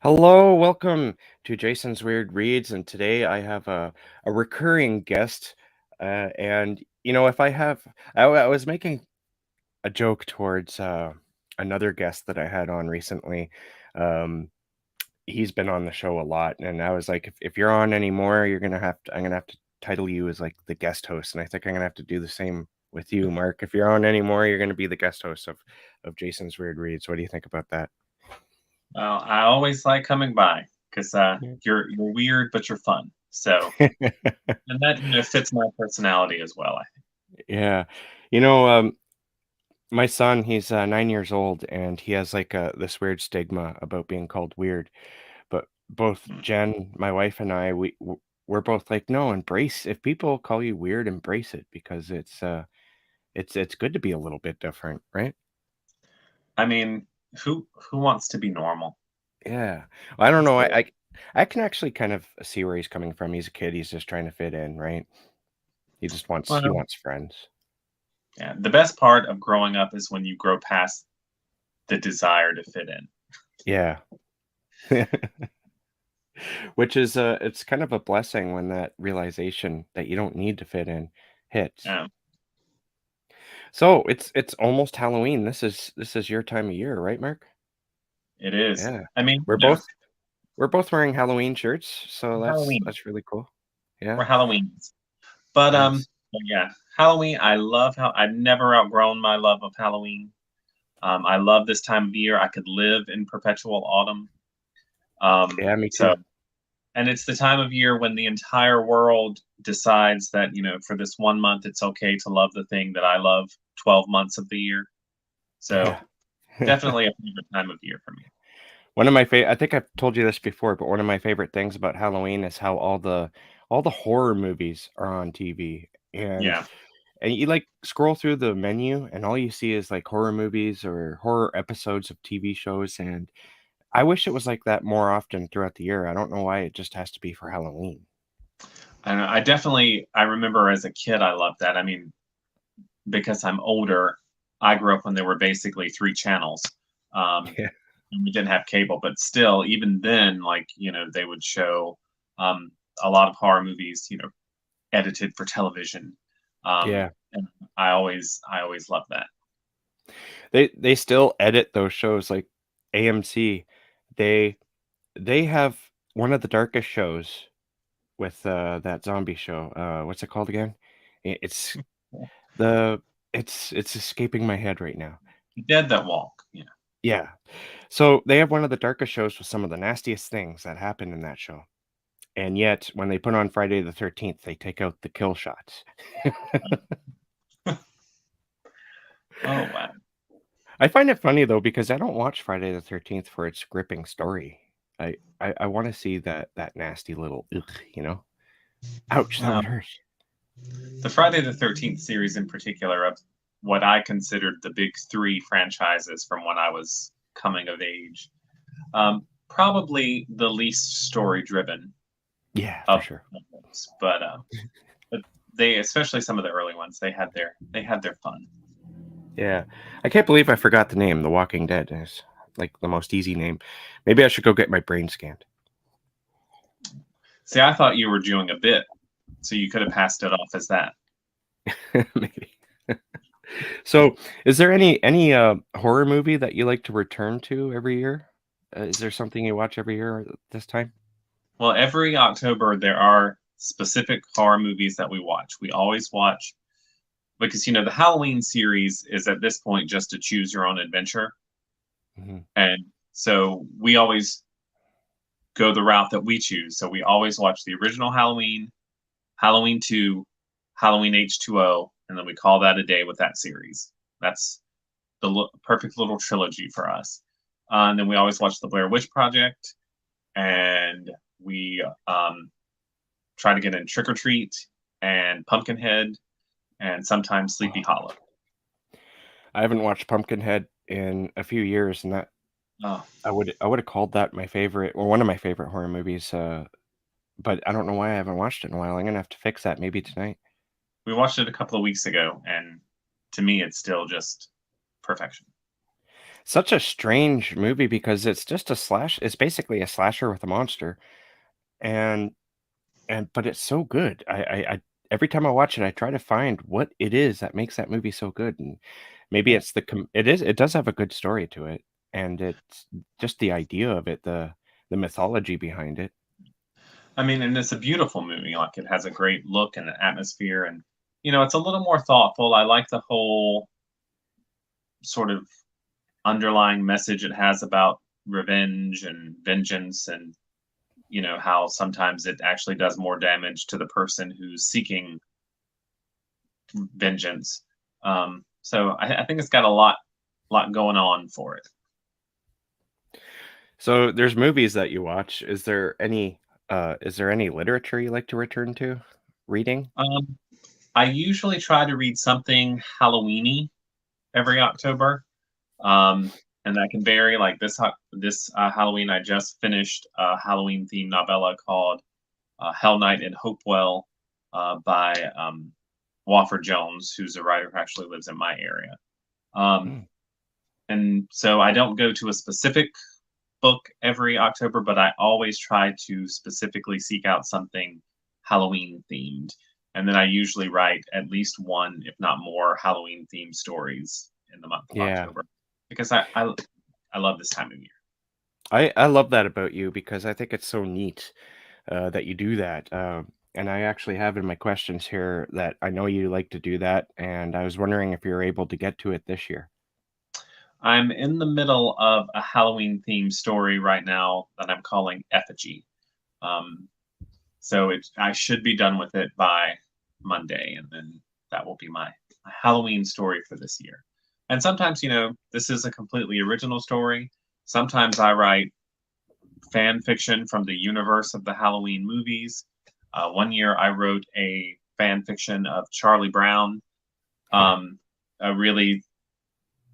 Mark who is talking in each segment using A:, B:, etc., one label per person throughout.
A: Hello, welcome to Jason's Weird Reads, and today I have a recurring guest. And if I was making a joke towards another guest that I had on recently. Um, he's been on the show a lot, and I was like, if you're on anymore, I'm gonna have to title you as like the guest host, and I think I'm gonna have to do the same with you, Mark. If you're on anymore, you're gonna be the guest host of Jason's Weird Reads. What do you think about that?
B: Well, I always like coming by because you're weird, but you're fun. So, and that fits my personality as well. I think.
A: Yeah. You know, my son, he's 9 years old, and he has like this weird stigma about being called weird. But both
B: Mm.
A: Jen, my wife, and I, we're both like, no, embrace. If people call you weird, embrace it because it's good to be a little bit different, right?
B: I mean, who wants to be normal?
A: Yeah. Well, I don't
B: It's
A: know.
B: boring.
A: I can actually kind of see where he's coming from. He's a kid. He's just trying to fit in, right? He
B: Well,
A: wants friends.
B: yeah. The best part of growing up is when you grow past the desire to fit in.
A: Yeah. Which is it's kind of a blessing when that realization that you don't need to fit in hits.
B: Um,
A: So it's almost Halloween. This is your time of year, right, Mark?
B: it is.
A: Yeah.
B: I mean,
A: We're both we're both wearing Halloween shirts, so that's
B: Halloween.
A: that's really cool. Yeah.
B: We're Halloweens. But
A: Nice.
B: yeah, Halloween. I love how I've never outgrown my love of Halloween. I love this time of year. I could live in perpetual autumn.
A: Yeah, me
B: So,
A: too.
B: and it's the time of year when the entire world decides that, for this 1 month, it's okay to love the thing that I love 12 months of the year. So,
A: Yeah.
B: definitely a favorite time of year for me.
A: One of my favorite, I think I've told you this before, but one of my favorite things about Halloween is how all the horror movies are on TV. And
B: Yeah.
A: and you like scroll through the menu and all you see is like horror movies or horror episodes of TV shows, and I wish it was like that more often throughout the year. I don't know why it just has to be for Halloween.
B: And I remember as a kid, I loved that. I mean, because I'm older, I grew up when there were basically three channels. Um,
A: Yeah.
B: and we didn't have cable, but still, even then, like, they would show um, a lot of horror movies, edited for television.
A: Yeah.
B: And I always loved that.
A: They still edit those shows like AMC. They they have one of the darkest shows with that zombie show. What's it called again? It's the it's escaping my head right now.
B: Dead That Walk. Yeah.
A: Yeah. So they have one of the darkest shows with some of the nastiest things that happen in that show. And yet when they put on Friday the 13th, they take out the kill shots.
B: Oh wow.
A: I find it funny though because I don't watch Friday the 13th for its gripping story. I want to see that nasty little ugh, you know? Ouch, that
B: Well,
A: would hurt.
B: the Friday the 13th series in particular of what I considered the big three franchises from when I was coming of age. Probably the least story driven
A: Yeah, for
B: of
A: sure.
B: those, but they, especially some of the early ones, they had their fun.
A: Yeah. I can't believe I forgot the name. The Walking Dead is like the most easy name. Maybe I should go get my brain scanned.
B: See, I thought you were doing a bit, so you could have passed it off as that.
A: Maybe. So, is there any horror movie that you like to return to every year? Is there something you watch every year at this time?
B: Well, every October there are specific horror movies that we watch. We always watch because the Halloween series is at this point just to choose your own adventure,
A: Mhm.
B: and so we always go the route that we choose. So we always watch the original Halloween, Halloween 2, Halloween H2O, and then we call that a day with that series. That's the perfect little trilogy for us. And then we always watch the Blair Witch Project, and we try to get in Trick or Treat and Pumpkinhead, and sometimes Sleepy Hollow.
A: I haven't watched Pumpkinhead in a few years, and that
B: Oh,
A: I would have called that my favorite or one of my favorite horror movies. But I don't know why I haven't watched it in a while. I'm gonna have to fix that maybe tonight.
B: we watched it a couple of weeks ago, and to me, it's still just perfection.
A: such a strange movie because it's just a slash. It's basically a slasher with a monster, and but it's so good. I every time I watch it, I try to find what it is that makes that movie so good, and maybe
B: Yeah.
A: it's it does have a good story to it, and it's just the idea of it, the mythology behind it.
B: I mean, and it's a beautiful movie. Like it has a great look and an atmosphere, and it's a little more thoughtful. I like the whole sort of underlying message it has about revenge and vengeance, and how sometimes it actually does more damage to the person who's seeking vengeance. So I think it's got a lot going on for it.
A: So there's movies that you watch. Is there any literature you like to return to reading?
B: Um, I usually try to read something Halloweeny every October, um, and that can vary. Like this Halloween, I just finished a Halloween themed novella called Hell Night in Hopewell by Wofford Jones, who's a writer who actually lives in my area. Um,
A: Mm,
B: and so I don't go to a specific book every October, but I always try to specifically seek out something Halloween themed. And then I usually write at least one, if not more, Halloween themed stories in the month of
A: yeah.
B: October because I love this time of year.
A: I love that about you because I think it's so neat that you do that. And I actually have in my questions here that I know you like to do that, and I was wondering if you're able to get to it this year.
B: I'm in the middle of a Halloween themed story right now that I'm calling Effigy. Um, so I should be done with it by Monday, and then that will be my Halloween story for this year. And sometimes, this is a completely original story. Sometimes I write fan fiction from the universe of the Halloween movies. One year I wrote a fan fiction of Charlie Brown, um, a really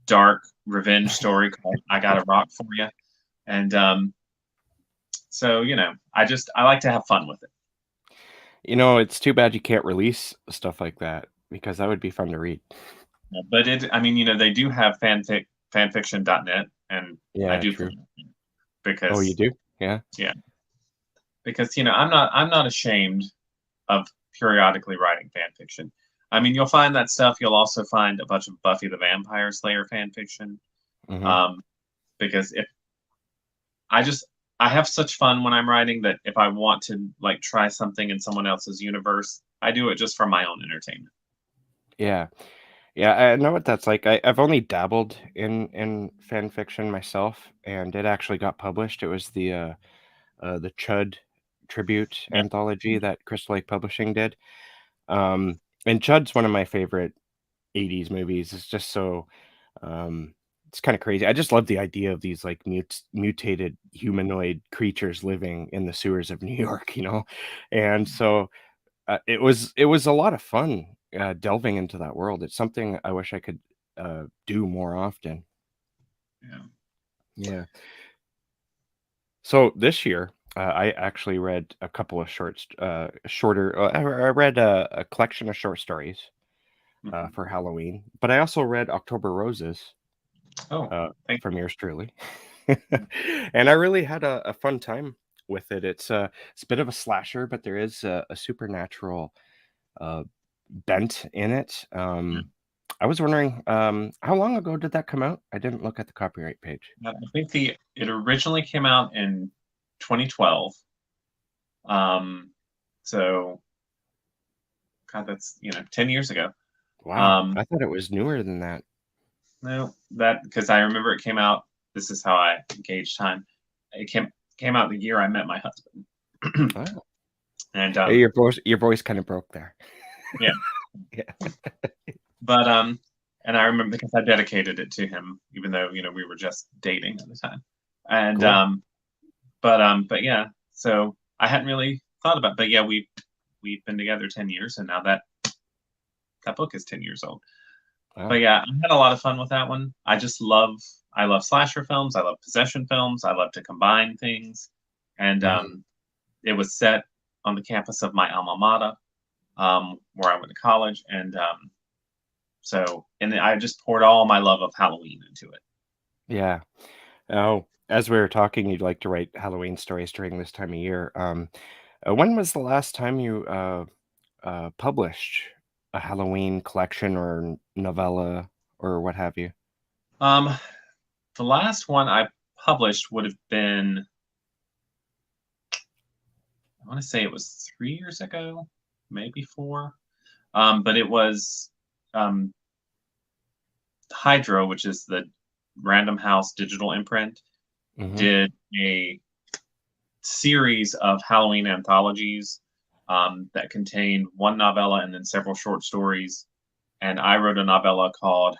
B: dark revenge story called "I Got a Rock for You," and so I like to have fun with it.
A: It's too bad you can't release stuff like that because that would be fun to read.
B: But I mean, they do have fanfiction.net, and I
A: Yeah,
B: do
A: true.
B: promote it
A: Oh, you
B: because
A: do? Yeah.
B: yeah, because I'm not ashamed of periodically writing fan fiction. I mean, you'll find that stuff. You'll also find a bunch of Buffy the Vampire Slayer fan fiction.
A: Hmm.
B: Um, because if I just I have such fun when I'm writing that if I want to like try something in someone else's universe, I do it just for my own entertainment.
A: Yeah. Yeah, I know what that's like. I've only dabbled in fan fiction myself, and it actually got published. It was the Chud tribute
B: Yeah.
A: anthology that Crystal Lake Publishing did. And Chud's one of my favorite 80s movies. It's just so um it's kind of crazy. I just love the idea of these like mutated humanoid creatures living in the sewers of New York, you know. And so it was a lot of fun delving into that world. It's something I wish I could do more often.
B: Yeah.
A: Yeah. So this year, I actually read a couple of shorter. I read a collection of short stories
B: Mhm.
A: for Halloween, but I also read October Roses
B: Oh,
A: uh,
B: thank
A: from
B: you.
A: yours truly, and I really had a fun time with it. It's a bit of a slasher, but there is a supernatural uh, bent in it. I was wondering, how long ago did that come out? I didn't look at the copyright page.
B: I think it originally came out in 2012. Um, so God, that's 10 years ago.
A: Wow,
B: Um,
A: I thought it was newer than that.
B: no, that because I remember it came out. This is how I gauge time. It came out the year I met my husband,
A: Oh,
B: and
A: hey, your voice kind of broke there.
B: yeah,
A: Yeah,
B: but and I remember because I dedicated it to him, even though we were just dating at the time, and
A: cool.
B: but yeah, so I hadn't really thought about, but yeah, we've been together 10 years, and now that book is 10 years old. But
A: Wow.
B: yeah, I had a lot of fun with that one. I love slasher films. I love possession films. I love to combine things, and
A: Mhm.
B: it was set on the campus of my alma mater, where I went to college, and I just poured all my love of Halloween into it.
A: Yeah. Oh, as we were talking, you'd like to write Halloween stories during this time of year. When was the last time you published a Halloween collection or novella or what have you?
B: Um, the last one I published would have been, I want to say it was 3 years ago, maybe four. But it was um, Hydro, which is the Random House digital imprint,
A: Hmm.
B: did a series of Halloween anthologies that contained one novella and then several short stories. And I wrote a novella called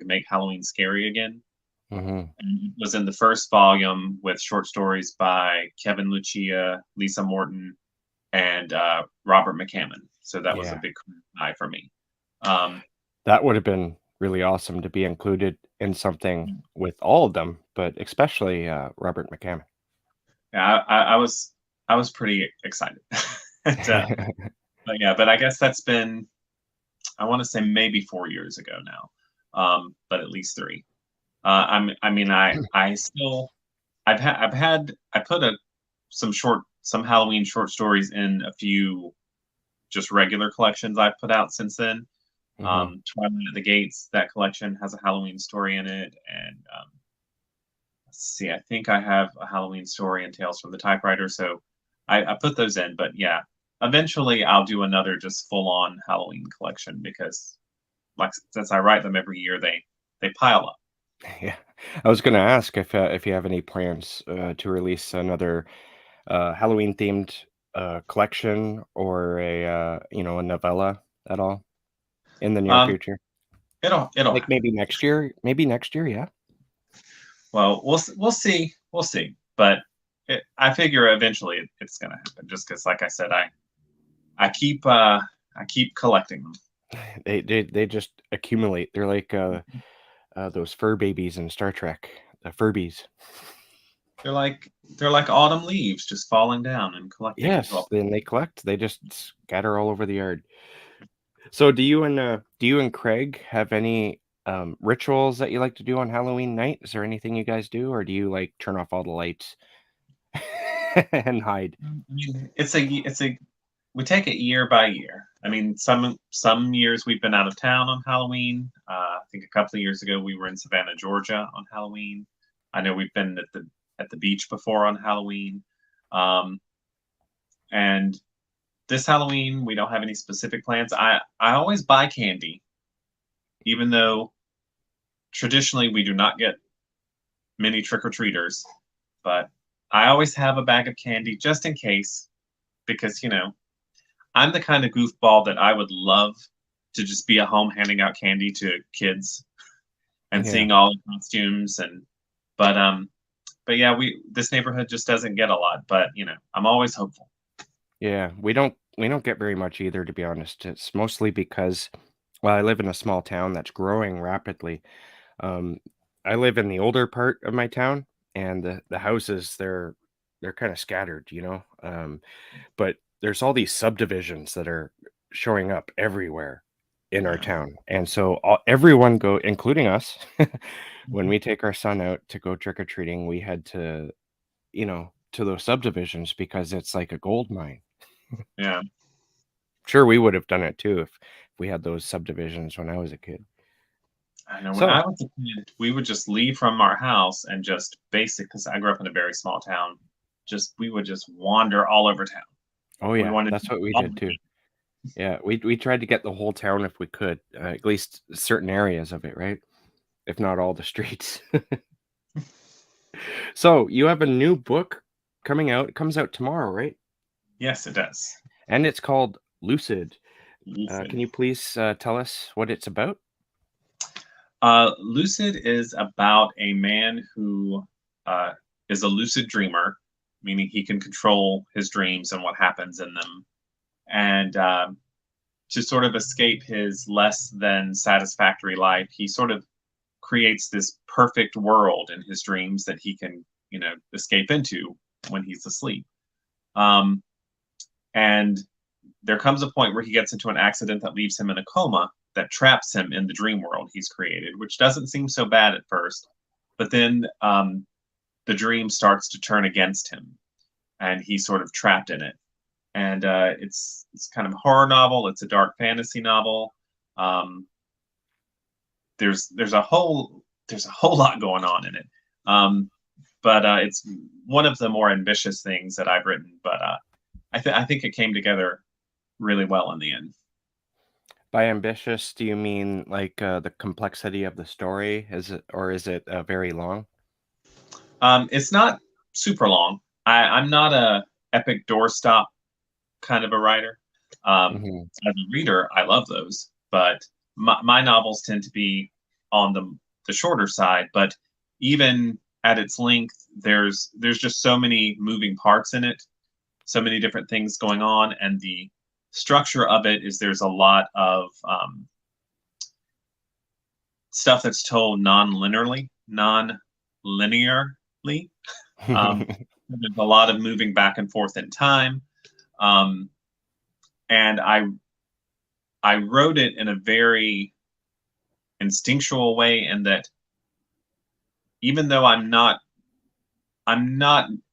B: #Make Halloween Scary Again.
A: Hmm.
B: And it was in the first volume with short stories by Kevin Lucia, Lisa Morton, and Robert McCammon. So that was a
A: Yeah,
B: big eye for me. Um,
A: that would have been really awesome to be included in something with all of them, but especially Robert McCammon.
B: yeah, I was pretty excited. and, but yeah, but I guess that's been, I want to say maybe 4 years ago now, but at least three. I mean, I still, I put some Halloween short stories in a few just regular collections I've put out since then.
A: Hmm.
B: Twilight at the Gates, that collection has a Halloween story in it, and let's see, I think I have a Halloween story in Tales from the Typewriter, so I put those in. But yeah, eventually I'll do another just full on Halloween collection because, like, since I write them every year, they pile up.
A: Yeah, I was going to ask if you have any plans to release another Halloween themed collection or a novella at all in the near
B: Um,
A: future.
B: it'll
A: Like
B: happen.
A: maybe next year. Maybe next year. Yeah.
B: Well, we'll see. But I figure eventually it's gonna happen. Just because, like I said, I keep I keep collecting them.
A: They just accumulate. They're like those fur babies in Star Trek, the Furbies.
B: They're like autumn leaves just falling down and collecting into a.
A: Yes, then they collect. They just scatter all over the yard. So do you and Craig have any rituals that you like to do on Halloween night? Is there anything you guys do, or do you like turn off all the lights and hide?
B: I mean, it's a we take it year by year. I mean, some years we've been out of town on Halloween. I think a couple of years ago we were in Savannah, Georgia on Halloween. I know we've been at the beach before on Halloween. Um, and this Halloween we don't have any specific plans. I always buy candy, even though traditionally we do not get many trick or treaters. But I always have a bag of candy just in case, because I'm the kind of goofball that I would love to just be at home handing out candy to kids and
A: Yeah.
B: seeing all the costumes. But but yeah, we this neighborhood just doesn't get a lot, but I'm always hopeful.
A: Yeah, we don't get very much either, to be honest. It's mostly because, well, I live in a small town that's growing rapidly. Um, I live in the older part of my town, and the houses they're kind of scattered, but there's all these subdivisions that are showing up everywhere in our
B: Yeah.
A: town, and so everyone go, including us, when we take our son out to go trick or treating, we head to those subdivisions because it's like a gold mine.
B: Yeah.
A: Sure, we would have done it too if we had those subdivisions when I was a kid.
B: I know when
A: So,
B: I was a kid, we would just leave from our house and just because I grew up in a very small town, just we would just wander all over town.
A: oh
B: We
A: yeah,
B: wanted to
A: that's what we
B: all
A: did too. Yeah, we tried to get the whole town if we could, at least certain areas of it, right? If not all the streets. So, you have a new book coming out. It comes out tomorrow, right?
B: Yes, it does.
A: And it's called Lucid. Can
B: Lucid.
A: you please tell us what it's about?
B: Lucid is about a man who uh, is a lucid dreamer, meaning he can control his dreams and what happens in them. And to sort of escape his less than satisfactory life, he sort of creates this perfect world in his dreams that he can, escape into when he's asleep. Um, and there comes a point where he gets into an accident that leaves him in a coma that traps him in the dream world he's created, which doesn't seem so bad at first. but then the dream starts to turn against him, and he's sort of trapped in it. And it's kind of a horror novel. It's a dark fantasy novel. Um, there's a whole lot going on in it. Um, but it's one of the more ambitious things that I've written. But I think it came together really well in the end.
A: By ambitious, do you mean like the complexity of the story? Is it, or is it very long?
B: It's not super long. I'm not a epic doorstop kind of a writer.
A: Hmm.
B: As a reader, I love those, but my novels tend to be on the shorter side. But even at its length, there's just so many moving parts in it, so many different things going on, and the structure of it is there's a lot of stuff that's told non-linearly. There's a lot of moving back and forth in time, um, and I wrote it in a very instinctual way, in that even though I'm not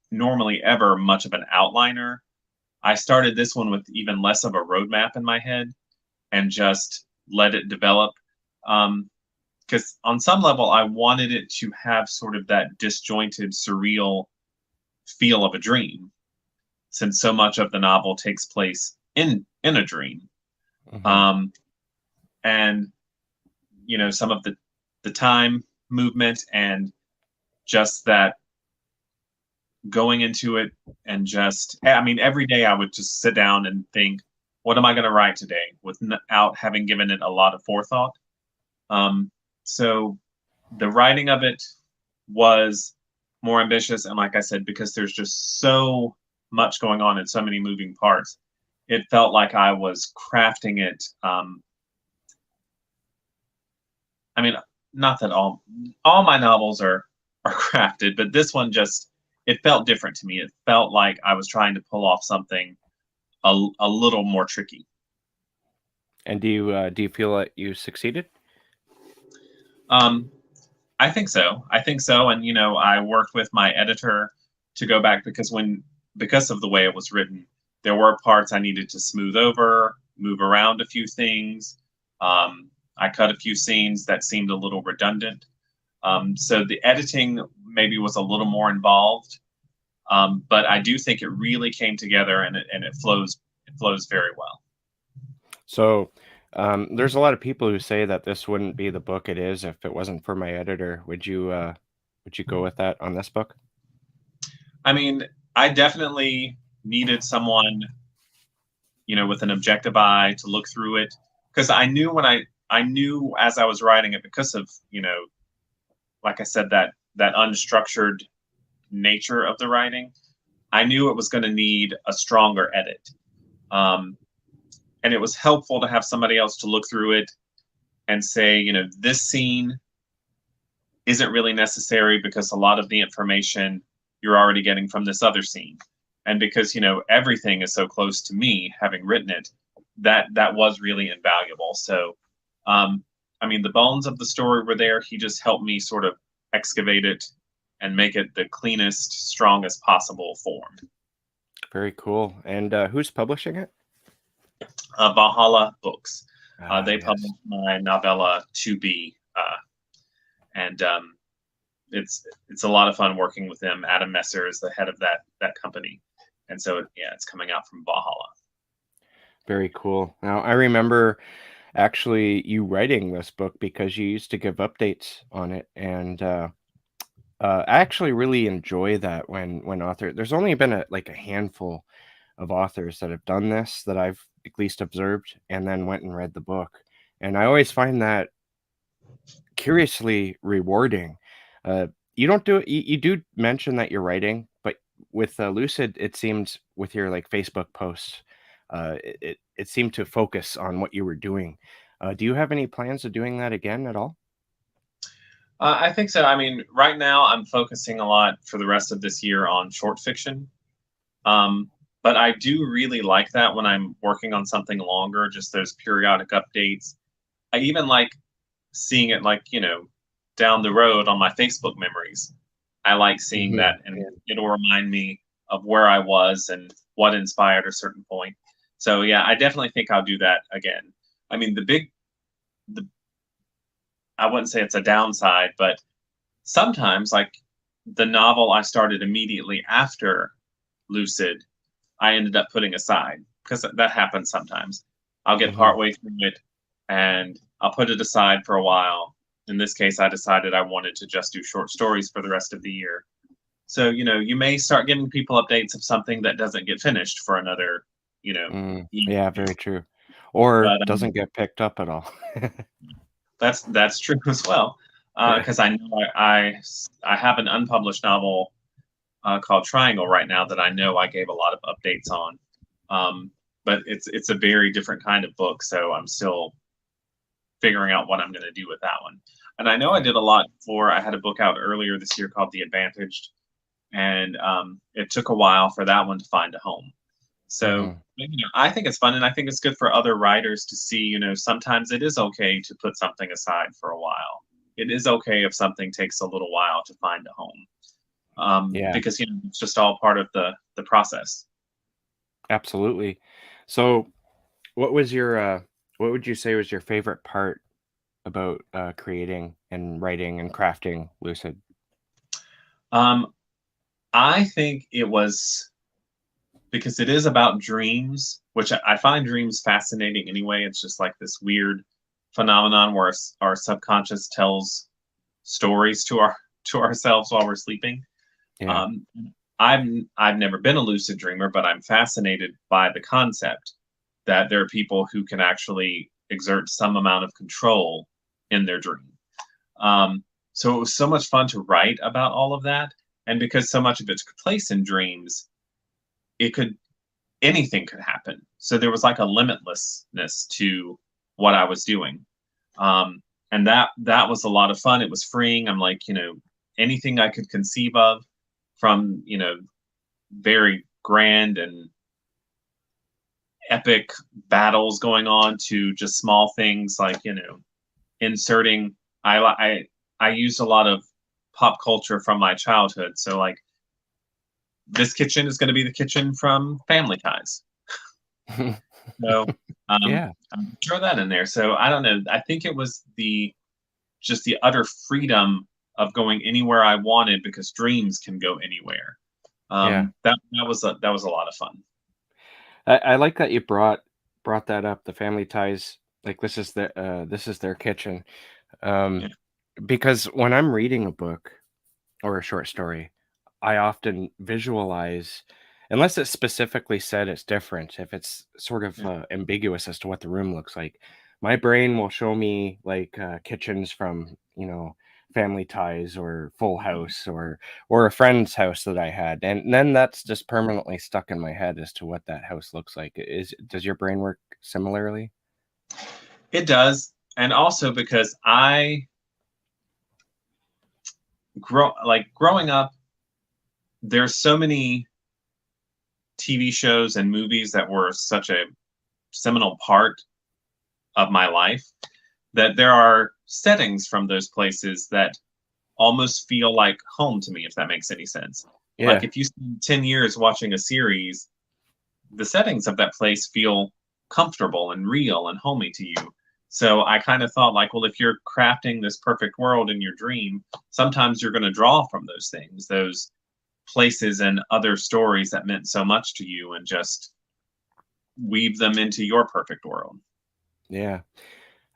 B: normally ever much of an outliner, I started this one with even less of a roadmap in my head and just let it develop. Because on some level, I wanted it to have sort of that disjointed, surreal feel of a dream, since so much of the novel takes place in a dream.
A: Hmm.
B: Um, and some of the time movement, and just that going into it, and just, I mean, every day I would just sit down and think, what am I going to write today, without having given it a lot of forethought. um, so the writing of it was more ambitious, and like I said, because there's just so much going on and so many moving parts, it felt like I was crafting it. I mean, not that all my novels are crafted, but this one just, it felt different to me. It felt like I was trying to pull off something a little more tricky.
A: And do you feel that you succeeded?
B: Um, I think so. I think so. And I worked with my editor to go back, because of the way it was written, there were parts I needed to smooth over, move around a few things. I cut a few scenes that seemed a little redundant. So the editing maybe was a little more involved, but I do think it really came together, and it flows very well.
A: So, there's a lot of people who say that this wouldn't be the book it is if it wasn't for my editor. Would you go with that on this book?
B: I mean, I definitely needed someone, with an objective eye to look through it, because I knew as I was writing it, because of, like I said, that unstructured nature of the writing, I knew it was going to need a stronger edit. Um, and it was helpful to have somebody else to look through it and say, this scene isn't really necessary, because a lot of the information you're already getting from this other scene. And because, everything is so close to me, having written it, that was really invaluable. So, um, I mean, the bones of the story were there. He just helped me sort of excavate it and make it the cleanest, strongest possible form.
A: Very cool. And who's publishing it?
B: Valhalla Books.
A: Ah,
B: They
A: yes.
B: published my novella To Be, and it's a lot of fun working with them. Adam Messer is the head of that company, and so yeah, it's coming out from Valhalla.
A: Very cool. Now, I remember actually you writing this book because you used to give updates on it, and I actually really enjoy that when there's only been like a handful of authors that have done this that I've at least observed and then went and read the book. And I always find that curiously rewarding. You don't do it. You do mention that you're writing, but with Lucid, it seemed with your like Facebook posts, it seemed to focus on what you were doing. Do you have any plans of doing that again at all?
B: I think so. I mean, right now I'm focusing a lot for the rest of this year on short fiction. Um, but I do really like that when I'm working on something longer, just those periodic updates. I even like seeing it, like, down the road on my Facebook memories. I like seeing
A: Hmm.
B: that, and it'll remind me of where I was and what inspired a certain point. So yeah, I definitely think I'll do that again. I mean, the I wouldn't say it's a downside, but sometimes, like the novel I started immediately after Lucid, I ended up putting aside because that happens sometimes. I'll get
A: Hmm.
B: partway through it and I'll put it aside for a while. In this case, I decided I wanted to just do short stories for the rest of the year. So, you may start giving people updates of something that doesn't get finished for another,
A: Mm,
B: year.
A: yeah, very true. Or
B: But
A: doesn't get picked up at all.
B: that's true as well. Because I know I have an unpublished novel called Triangle right now that I know I gave a lot of updates on. Um, but it's a very different kind of book, so I'm still figuring out what I'm going to do with that one. And I know I
A: Yeah.
B: did a lot for. I had a book out earlier this year called The Advantaged, and it took a while for that one to find a home. So
A: Hmm.
B: I think it's fun, and I think it's good for other writers to see. Sometimes it is okay to put something aside for a while. It is okay if something takes a little while to find a home,
A: Yeah,
B: because it's just all part of the process.
A: absolutely. So, what was your what would you say was your favorite part about creating and writing and crafting Lucid?
B: Um, I think it was because it is about dreams, which I find dreams fascinating anyway. It's just like this weird phenomenon where our subconscious tells stories to ourselves while we're sleeping.
A: Yeah.
B: Um, I've never been a lucid dreamer, but I'm fascinated by the concept that there are people who can actually exert some amount of control in their dream. Um, so it was so much fun to write about all of that, and because so much of it took place in dreams, it could anything could happen. So there was like a limitlessness to what I was doing. Um, and that was a lot of fun. It was freeing. I'm like, anything I could conceive of, from very grand and epic battles going on to just small things like inserting. I used a lot of pop culture from my childhood. So like this kitchen is going to be the kitchen from Family Ties. So
A: Yeah.
B: throw that in there. So I don't know. I think it was the just the utter freedom of going anywhere I wanted because dreams can go anywhere.
A: Yeah.
B: That was a lot of fun.
A: I like that you brought that up, the family ties. Like this is their kitchen.
B: Yeah.
A: Um, because when I'm reading a book or a short story, I often visualize, unless it's specifically said it's different, if it's sort of
B: Yeah.
A: ambiguous as to what the room looks like, my brain will show me like kitchens from, Family Ties or Full House or a friend's house that I had, and then that's just permanently stuck in my head as to what that house looks like. Does your brain work similarly?
B: It does, and also because I growing up, there's so many TV shows and movies that were such a seminal part of my life that there are settings from those places that almost feel like home to me, if that makes any sense. Like
A: Yeah.
B: if you spend 10 years watching a series, the settings of that place feel comfortable and real and homey to you. So I kind of thought, like, well, if you're crafting this perfect world in your dream, sometimes you're going to draw from those things, those places and other stories that meant so much to you, and just weave them into your perfect world.
A: Yeah.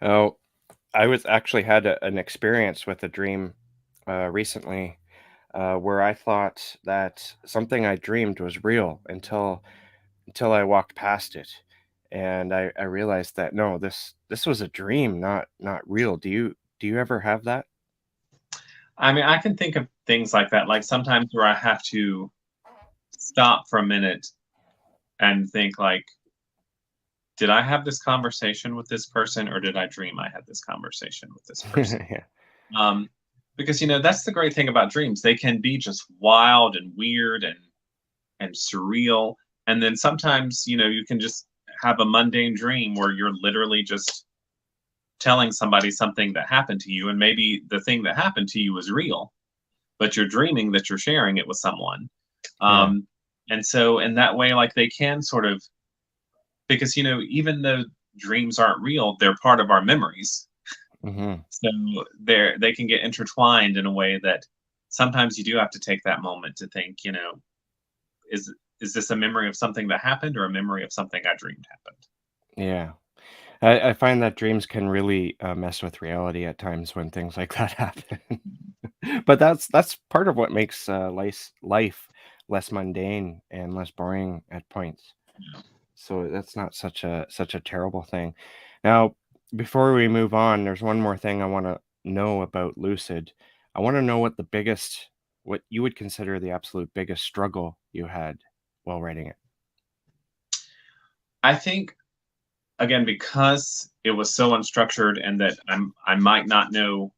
A: Oh, I was actually had an experience with a dream recently where I thought that something I dreamed was real until I walked past it, and I realized that no, this was a dream, not real. Do you ever have that?
B: I mean, I can think of things like that, like sometimes where I have to stop for a minute and think, like, did I have this conversation with this person, or did I dream I had this conversation with this person?
A: Yeah,
B: Um, because that's the great thing about dreams. They can be just wild and weird and surreal. And then sometimes, you can just have a mundane dream where you're literally just telling somebody something that happened to you, and maybe the thing that happened to you was real, but you're dreaming that you're sharing it with someone.
A: Yeah.
B: Um, and so in that way, like they can sort of, because even though dreams aren't real, they're part of our memories.
A: Hmm.
B: So they can get intertwined in a way that sometimes you do have to take that moment to think, is is this a memory of something that happened or a memory of something I dreamed happened?
A: Yeah. I find that dreams can really mess with reality at times when things like that happen. But that's part of what makes life less mundane and less boring at points. So that's not such a terrible thing. Now, before we move on, there's one more thing I want to know about Lucid. I want to know what you would consider the absolute biggest struggle you had while writing it.
B: I think, again, because it was so unstructured and that I might not know,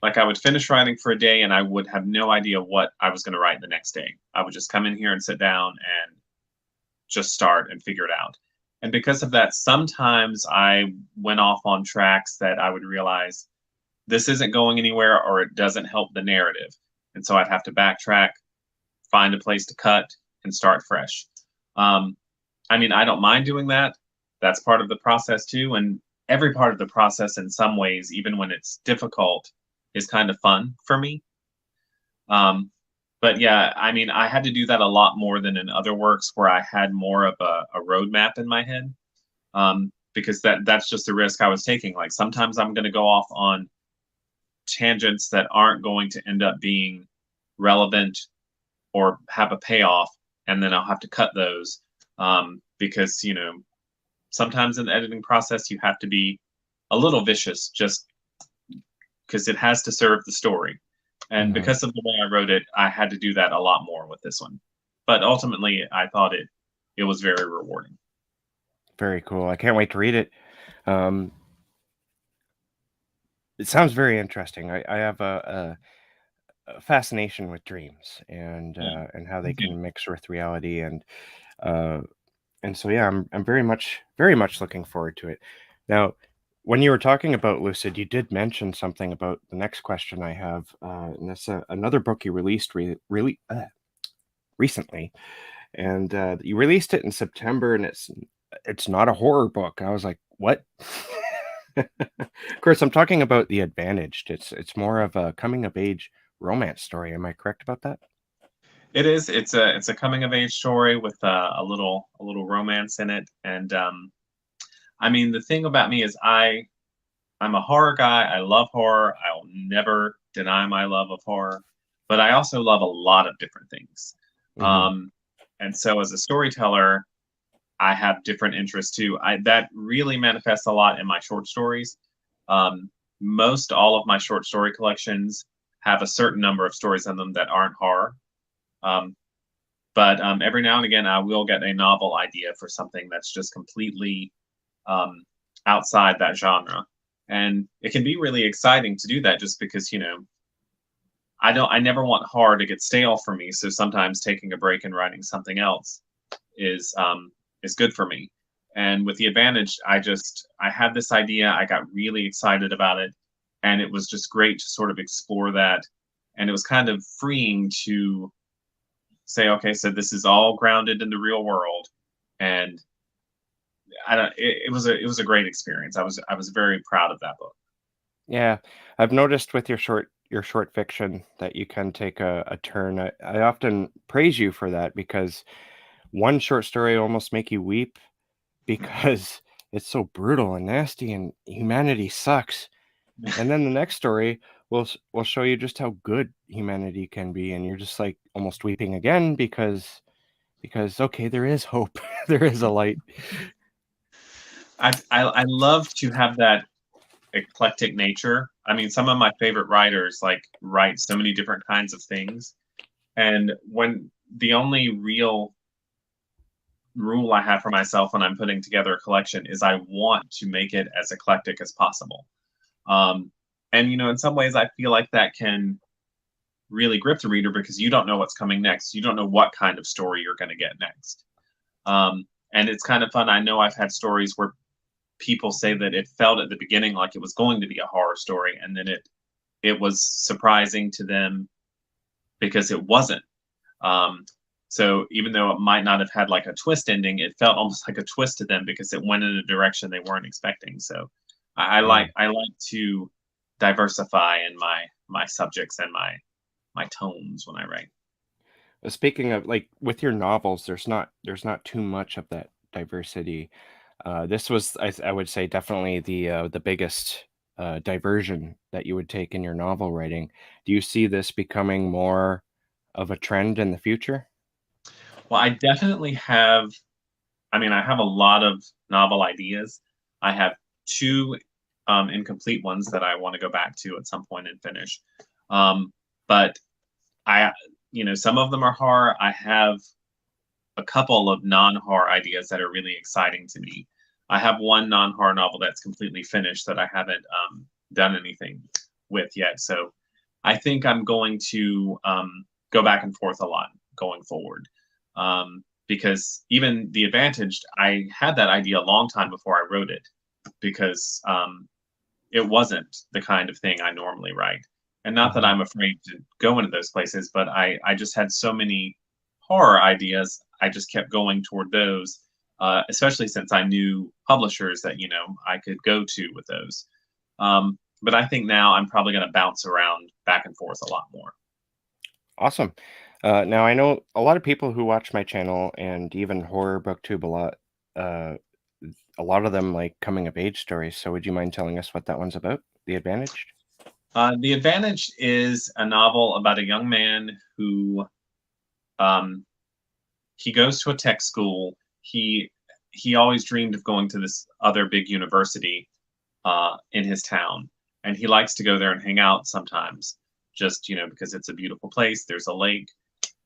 B: like I would finish writing for a day and I would have no idea what I was going to write the next day. I would just come in here and sit down and just start and figure it out. And because of that, sometimes I went off on tracks that I would realize this isn't going anywhere or it doesn't help the narrative. And so I'd have to backtrack, find a place to cut, and start fresh. Um, I mean, I don't mind doing that. That's part of the process too. And every part of the process, in some ways, even when it's difficult, is kind of fun for me. Um, but yeah, I mean, I had to do that a lot more than in other works where I had more of a roadmap in my head, because that's just the risk I was taking. Like sometimes I'm going to go off on tangents that aren't going to end up being relevant or have a payoff, and then I'll have to cut those, because sometimes in the editing process you have to be a little vicious just because it has to serve the story. And
A: Hmm.
B: because of the way I wrote it, I had to do that a lot more with this one. But ultimately, I thought it was very rewarding.
A: Very cool. I can't wait to read it. Um, it sounds very interesting. I have a fascination with dreams
B: Yeah,
A: and how
B: me
A: they
B: too.
A: can mix with reality uh, and so yeah, I'm very much looking forward to it. Now, when you were talking about Lucid, you did mention something about the next question I have, and that's another book you released really recently, and you released it in September, and it's not a horror book. I was like, what? Of course, I'm talking about The Advantaged. It's more of a coming of age romance story. Am I correct about that?
B: It is. It's a coming of age story with a little romance in it. And I mean, the thing about me is I'm a horror guy. I love horror. I'll never deny my love of horror, but I also love a lot of different things.
A: Hmm.
B: Um, and so, as a storyteller, I have different interests too. That really manifests a lot in my short stories. Um, most all of my short story collections have a certain number of stories in them that aren't horror. Um, but every now and again, I will get a novel idea for something that's just completely um, outside that genre. And it can be really exciting to do that just because, I never want horror to get stale for me. So sometimes taking a break and writing something else is is good for me. And with the advantage, I had this idea, I got really excited about it, and it was just great to sort of explore that. And it was kind of freeing to say, okay, so this is all grounded in the real world, and I don't. It was a great experience. I was very proud of that book.
A: Yeah, I've noticed with your short fiction that you can take a turn. I often praise you for that because one short story almost make you weep because it's so brutal and nasty and humanity sucks. And then the next story will show you just how good humanity can be, and you're just like almost weeping again because okay, there is hope. There is a light.
B: I love to have that eclectic nature. I mean, some of my favorite writers like write so many different kinds of things, and when the only real rule I have for myself when I'm putting together a collection is I want to make it as eclectic as possible. Um, and in some ways, I feel like that can really grip the reader because you don't know what's coming next. You don't know what kind of story you're going to get next. And it's kind of fun. I know I've had stories where people say that it felt at the beginning like it was going to be a horror story, and then it was surprising to them because it wasn't. Um, so even though it might not have had like a twist ending, it felt almost like a twist to them because it went in a direction they weren't expecting. So
A: Mm.
B: I like to diversify in my subjects and my tones when I write.
A: Speaking of like with your novels, there's not too much of that diversity. This was, I would say, definitely the biggest diversion that you would take in your novel writing. Do you see this becoming more of a trend in the future?
B: Well, I definitely have. I mean, I have a lot of novel ideas. I have two incomplete ones that I want to go back to at some point and finish. But I, some of them are horror. I have a couple of non-horror ideas that are really exciting to me. I have one non-horror novel that's completely finished that I haven't done anything with yet. So I think I'm going to go back and forth a lot going forward. Because even The Advantaged, I had that idea a long time before I wrote it because it wasn't the kind of thing I normally write. And not that
A: Mhm.
B: I'm afraid to go into those places, but I just had so many horror ideas. I just kept going toward those, especially since I knew publishers that, I could go to with those. But I think now I'm probably going to bounce around back and forth a lot more.
A: Awesome. Now I know a lot of people who watch my channel and even horror booktube a lot. Uh, a lot of them like coming of age stories. So would you mind telling us what that one's about? The Advantaged?
B: The Advantage is a novel about a young man who um, he goes to a tech school. He always dreamed of going to this other big university in his town, and he likes to go there and hang out sometimes, just because it's a beautiful place. There's a lake,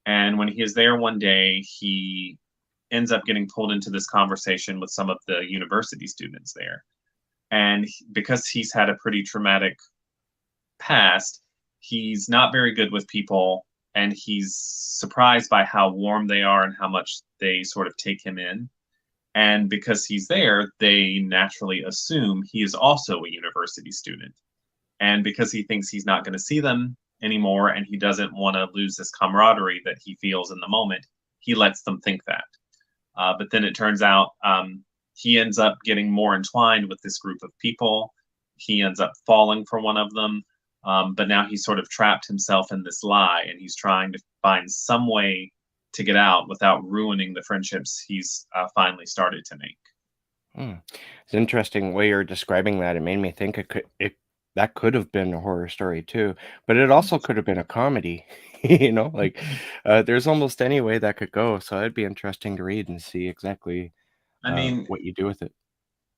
B: and when he is there one day, he ends up getting pulled into this conversation with some of the university students there, and because he's had a pretty traumatic past, he's not very good with people, and he's surprised by how warm they are and how much they sort of take him in. And because he's there, they naturally assume he is also a university student. And because he thinks he's not going to see them anymore and he doesn't want to lose this camaraderie that he feels in the moment, he lets them think that. But then it turns out he ends up getting more entwined with this group of people. He ends up falling for one of them. But now he's sort of trapped himself in this lie and he's trying to find some way to get out without ruining the friendships he's finally started to make.
A: Hmm. It's an interesting way you're describing that. It made me think it that could have been a horror story too, but it also could have been a comedy. Like there's almost any way that could go. So it'd be interesting to read and see exactly
B: I mean,
A: what you do with it.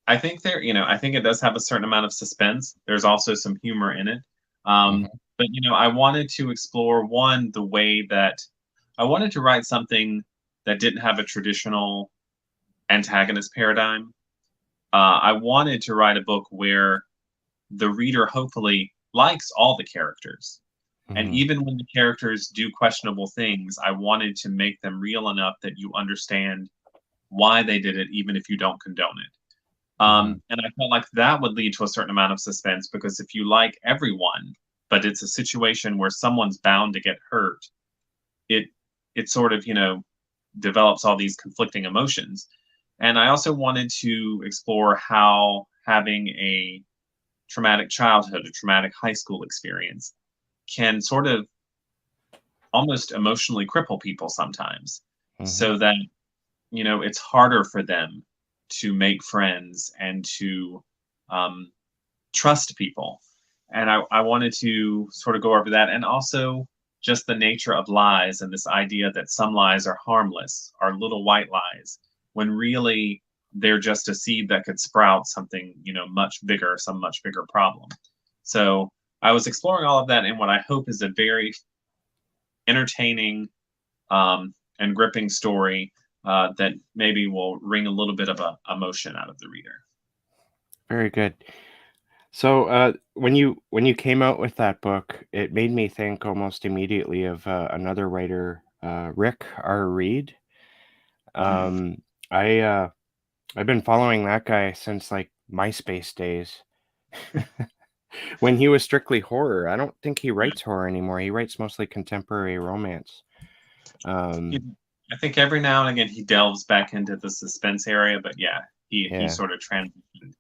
B: I think I think it does have a certain amount of suspense. There's also some humor in it.
A: Hmm.
B: But I wanted to explore one the way that I wanted to write something that didn't have a traditional antagonist paradigm. I wanted to write a book where the reader hopefully likes all the characters. And
A: Hmm.
B: even when the characters do questionable things, I wanted to make them real enough that you understand why they did it, even if you don't condone it.
A: Hmm.
B: And I felt like that would lead to a certain amount of suspense because if you like everyone, but it's a situation where someone's bound to get hurt, it it sort of develops all these conflicting emotions. And I also wanted to explore how having a traumatic childhood, a traumatic high school experience, can sort of almost emotionally cripple people sometimes,
A: Hmm.
B: so that it's harder for them to make friends and to um, trust people. And I wanted to sort of go over that and also just the nature of lies and this idea that some lies are harmless, are little white lies, when really they're just a seed that could sprout something, much bigger, some much bigger problem. So I was exploring all of that in what I hope is a very entertaining and gripping story that maybe will wring a little bit of a emotion out of the reader.
A: Very good. So when you came out with that book, it made me think almost immediately of another writer, Rick R. Reed.
B: Mm.
A: Um, I I've been following that guy since like MySpace days when he was strictly horror. I don't think he writes horror anymore. He writes mostly contemporary romance.
B: He,
A: Um,
B: I think every now and again he delves back into the suspense area, but yeah, he
A: yeah.
B: sort of transitioned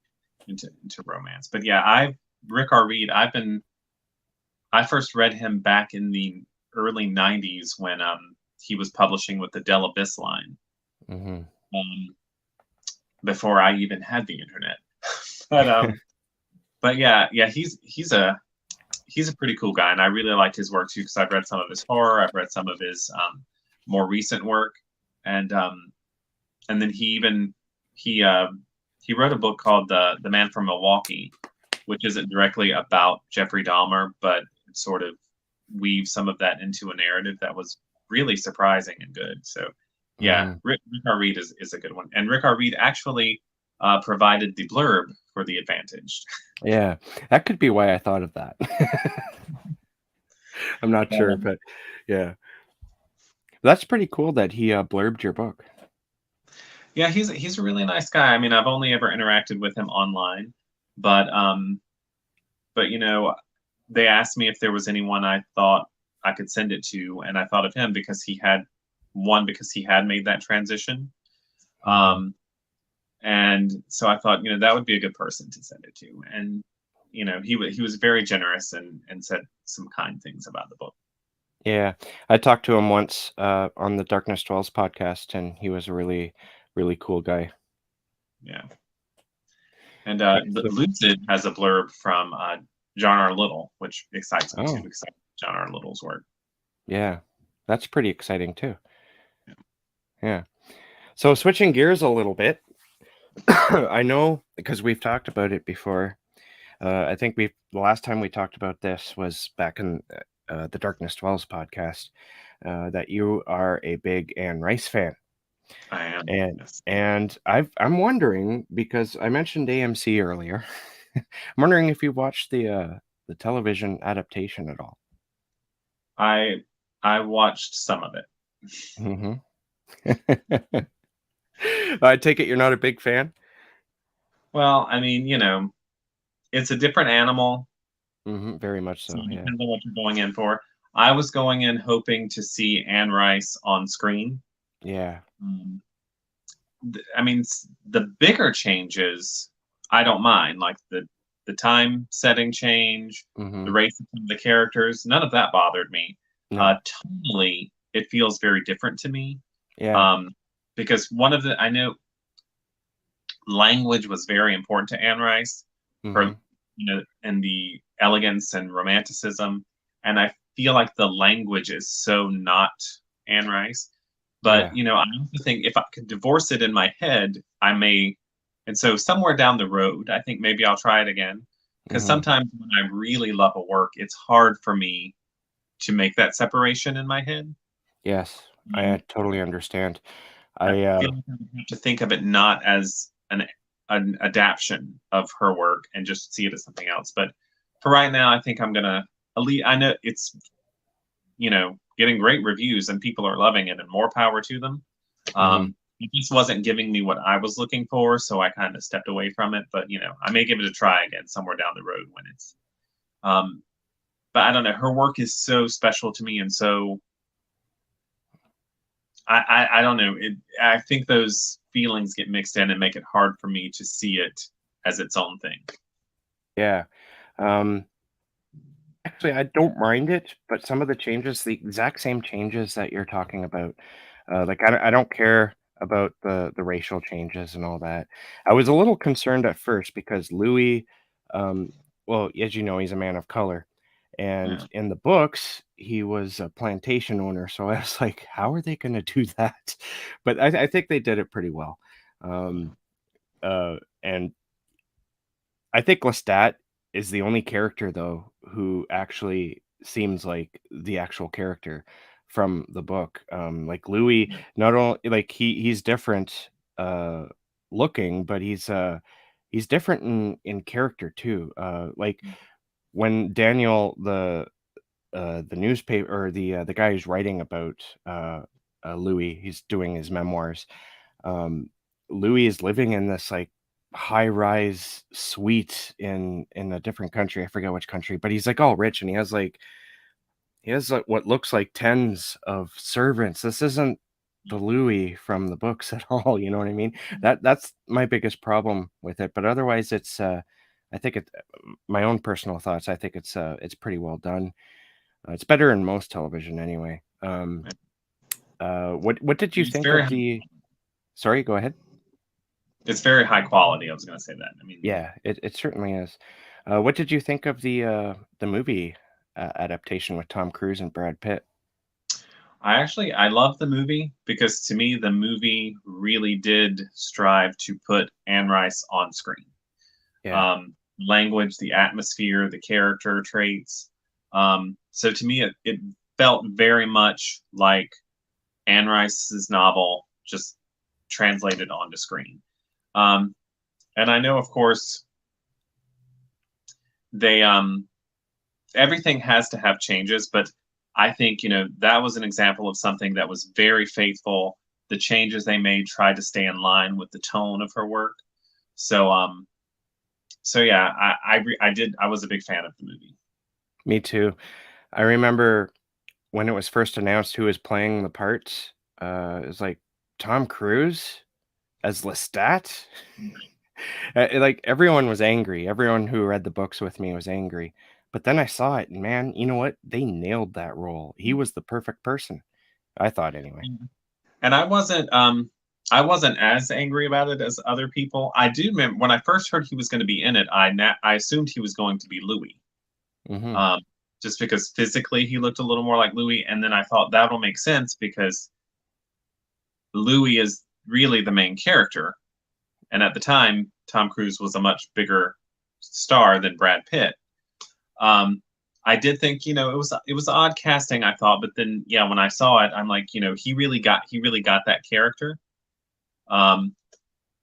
B: into romance. But yeah, I Rick R. Reed. I first read him back in the early '90s when he was publishing with the Del Abyss line.
A: Hmm.
B: Um, before I even had the internet. But yeah, he's a pretty cool guy, and I really liked his work too because I've read some of his horror, I've read some of his more recent work, and and then he uh, he wrote a book called the Man from Milwaukee, which isn't directly about Jeffrey Dahmer, but it sort of weaves some of that into a narrative that was really surprising and good. So yeah,
A: Hmm.
B: Rick R. Reed is a good one, and Rick R. Reed actually provided the blurb for The Advantaged.
A: Yeah, that could be why I thought of that. I'm not sure,
B: Um,
A: but yeah, that's pretty cool that he blurbed your book.
B: yeah, he's a really nice guy. I mean, I've only ever interacted with him online, but you know, they asked me if there was anyone I thought I could send it to, and I thought of him because because he had made that transition.
A: Hmm.
B: Um, and so I thought, that would be a good person to send it to. And he was very generous and said some kind things about the book.
A: Yeah, I talked to him once on the Darkness Dwells podcast, and he was a really, really cool guy.
B: Yeah. And
A: Yeah, so,
B: Lucid has a blurb from John R. Little, which excites me too
A: oh,
B: because I like John R. Little's work.
A: yeah, that's pretty exciting too.
B: Yeah.
A: Yeah. So switching gears a little bit, I know because we've talked about it before. I think the last time we talked about this was back in the Darkness Dwells podcast. That you are a big Anne Rice fan,
B: I am.
A: and
B: Yes.
A: I'm wondering because I mentioned AMC earlier. I'm wondering if you watched the television adaptation at all.
B: I I watched some of it.
A: Hmm. I take it you're not a big fan.
B: Well, I mean, it's a different animal,
A: Hmm. Very much
B: so
A: so.
B: it
A: Yeah.
B: depends on what you're going in for. I was going in hoping to see Anne Rice on screen.
A: Yeah.
B: Um, I mean, the bigger changes I don't mind, like the time setting change, the
A: Hmm.
B: race of some of the characters. None of that bothered me.
A: No.
B: Tonally, it feels very different to me.
A: Yeah.
B: Um, because I know language was very important to Anne Rice, her,
A: Hmm.
B: and the elegance and romanticism. And I feel like the language is so not Anne Rice. But
A: Yeah.
B: I also think if I could divorce it in my head, I may. And so somewhere down the road, I think maybe I'll try it again. Because
A: Hmm.
B: sometimes when I really love a work, it's hard for me to make that separation in my head.
A: Yes, I
B: Um,
A: totally understand.
B: I
A: I
B: feel like I would have to think of it not as an adaptation of her work and just see it as something else. But for right now, I think I'm gonna. I know it's getting great reviews and people are loving it, and more power to them.
A: mhm.
B: It just wasn't giving me what I was looking for, so I kind of stepped away from it. But I may give it a try again somewhere down the road when it's. Um, but I don't know. Her work is so special to me, and so I don't know. I think those feelings get mixed in and make it hard for me to see it as its own thing.
A: Yeah. Um, actually, I don't mind it, but some of the changes, the exact same changes that you're talking about, like I don't care about the racial changes and all that. I was a little concerned at first because Louis, um, well, as you know, he's a man of color, and
B: Yeah.
A: in the books he was a plantation owner. So I was like, how are they going to do that? But I think they did it pretty well. Um, and I think Lestat is the only character though who actually seems like the actual character from the book. Like Louis, not only like he's different looking, but he's different in character too. Like when Daniel the newspaper or the guy who's writing about Louis, he's doing his memoirs. Um, Louis is living in this like high-rise suite in a different country. I forget which country, but he's like all rich and he has like what looks like tens of servants. This isn't the Louis from the books at all, you know what I mean? That's my biggest problem with it. But otherwise it's I think it my own personal thoughts, I think it's pretty well done. It's better than most television anyway. What did you
B: It's
A: think
B: very
A: of the Sorry, go ahead.
B: it's very high quality. I was going to say that. I mean,
A: Yeah, it certainly is. What did you think of the movie adaptation with Tom Cruise and Brad Pitt?
B: I love the movie because to me the movie really did strive to put Anne Rice on screen.
A: Yeah.
B: Language, the atmosphere, the character traits. So to me, it felt very much like Anne Rice's novel just translated onto screen. Um, and I know, of course, they everything has to have changes, but I think that was an example of something that was very faithful. The changes they made tried to stay in line with the tone of her work. So so yeah, I was a big fan of the movie.
A: Me too. I remember when it was first announced who was playing the parts, it was like Tom Cruise as Lestat. Like everyone was angry. Everyone who read the books with me was angry. But then I saw it, and man, you know what? They nailed that role. He was the perfect person. I thought anyway.
B: And I wasn't as angry about it as other people. I do remember when I first heard he was going to be in it, I assumed he was going to be Louis.
A: Hmm.
B: Um, just because physically he looked a little more like Louis, and then I thought that'll make sense because Louis is really the main character, and at the time Tom Cruise was a much bigger star than Brad Pitt. Um, I did think, it was odd casting, I thought, but then yeah, when I saw it, I'm like, he really got that character. Um,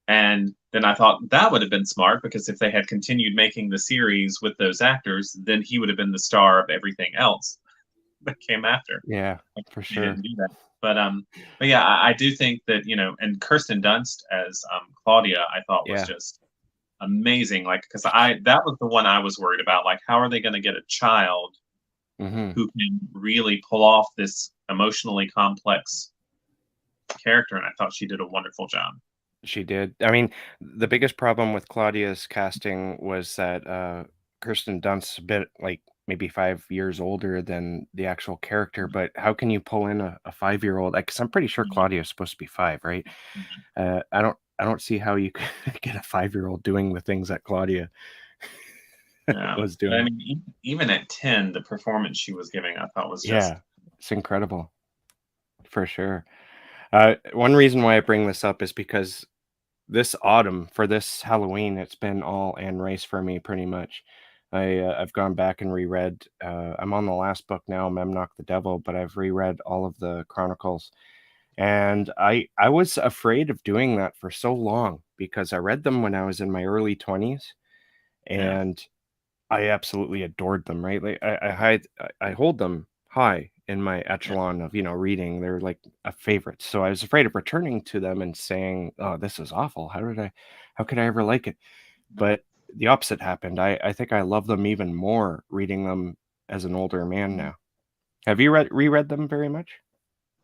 B: and then I thought that would have been smart because if they had continued making the series with those actors, then he would have been the star of everything else that came after.
A: Yeah, for
B: They didn't
A: sure.
B: do that. But yeah, I do think that, and Kirsten Dunst as Claudia, I thought was
A: Yeah.
B: just amazing. Like, because that was the one I was worried about. Like, how are they going to get a child
A: Hmm.
B: who can really pull off this emotionally complex character? And I thought she did a wonderful job.
A: She did. I mean, the biggest problem with Claudia's casting was that Kirsten Dunst's a bit like maybe 5 years older than the actual character. But how can you pull in a 5-year-old? Because I'm pretty sure Claudia is supposed to be five, right? I don't see how you could get a 5-year-old doing the things that Claudia
B: Yeah,
A: was
B: but I
A: doing.
B: mean, even at 10, the performance she was giving, I thought was just
A: Yeah, it's incredible for sure. One reason why I bring this up is because this autumn for this Halloween, it's been all Anne Rice for me pretty much. I've gone back and reread. I'm on the last book now, Memnoch the Devil, but I've reread all of the Chronicles, and I was afraid of doing that for so long because I read them when I was in my early 20s,
B: yeah.
A: and I absolutely adored them, right? Like I hold them high in my
B: Yeah.
A: echelon of, reading. They're like a favorite. So I was afraid of returning to them and saying, "Oh, this is awful. How could I ever like it?" But the opposite happened. I think I love them even more reading them as an older man now. Have you reread them very much?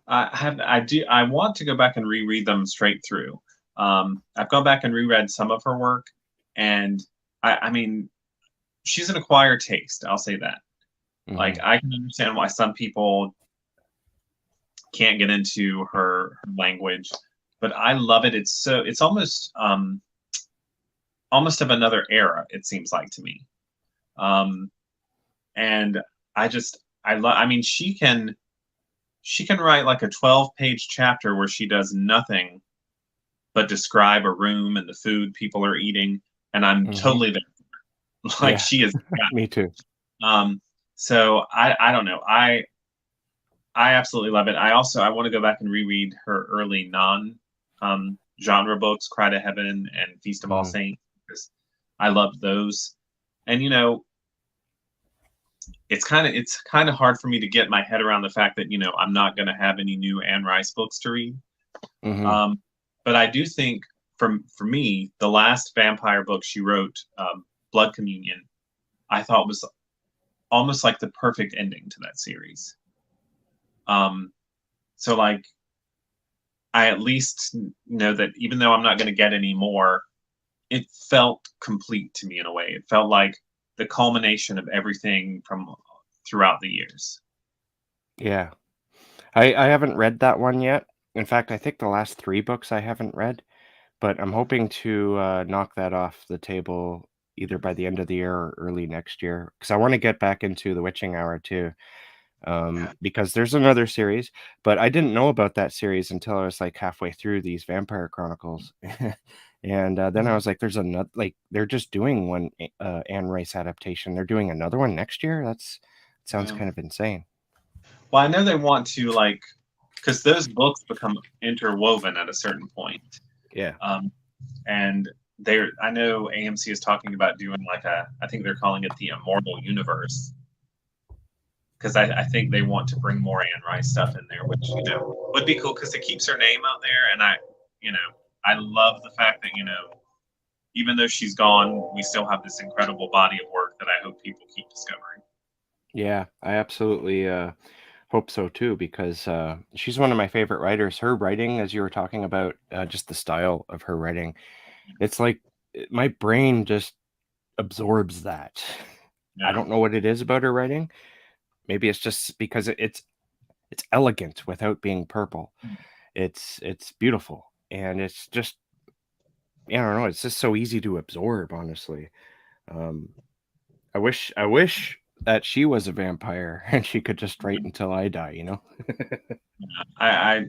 B: I want to go back and reread them straight through. I've gone back and reread some of her work, and I mean, she's an acquired taste. I'll say that. Like,
A: Hmm.
B: I can understand why some people can't get into her language, but I love it. It's almost of another era. It seems like to me. Um, and I mean, she can write like a 12-page chapter where she does nothing but describe a room and the food people are eating, and I'm
A: Hmm.
B: totally there. Like,
A: Yeah,
B: she is.
A: me too.
B: So I don't know. I absolutely love it. I want to go back and reread her early non genre books, Cry to Heaven and Feast of All
A: Mm,
B: Saints, because I loved those. And it's kind of hard for me to get my head around the fact that I'm not going to have any new Anne Rice books to read.
A: hmm.
B: Um, but I do think for me, the last vampire book she wrote, Blood Communion, I thought was almost like the perfect ending to that series. So like I at least know that even though I'm not going to get any more, it felt complete to me in a way. It felt like the culmination of everything from throughout the years.
A: Yeah. I haven't read that one yet. In fact, I think the last 3 books I haven't read, but I'm hoping to, knock that off the table either by the end of the year or early next year, because I wanna get back into The Witching Hour too, because there's another series, but I didn't know about that series until I was, like, halfway through these Vampire Chronicles, and, then I was like, "There's another like, they're just doing one, Anne Rice adaptation. They're doing another one next year? Sounds
B: Yeah.
A: kind of insane."
B: Well, I know they want to like because those books become interwoven at a certain point.
A: Yeah.
B: Um, and they're I know AMC is talking about doing like I think they're calling it the Immortal Universe because I think they want to bring more Anne Rice stuff in there, which would be cool because it keeps her name out there, and you know I love the fact that even though she's gone, we still have this incredible body of work that I hope people keep discovering.
A: Yeah, I absolutely, hope so too because, she's one of my favorite writers. Her writing, as you were talking about, just the style of her writing, it's like, my brain just absorbs that. I
B: Yeah,
A: don't know what it is about her writing. Maybe it's just because it's elegant without being purple. It's beautiful, and it's just I don't know, it's just so easy to absorb, honestly. Um, I wish that she was a vampire and she could just write until I die, you know?
B: I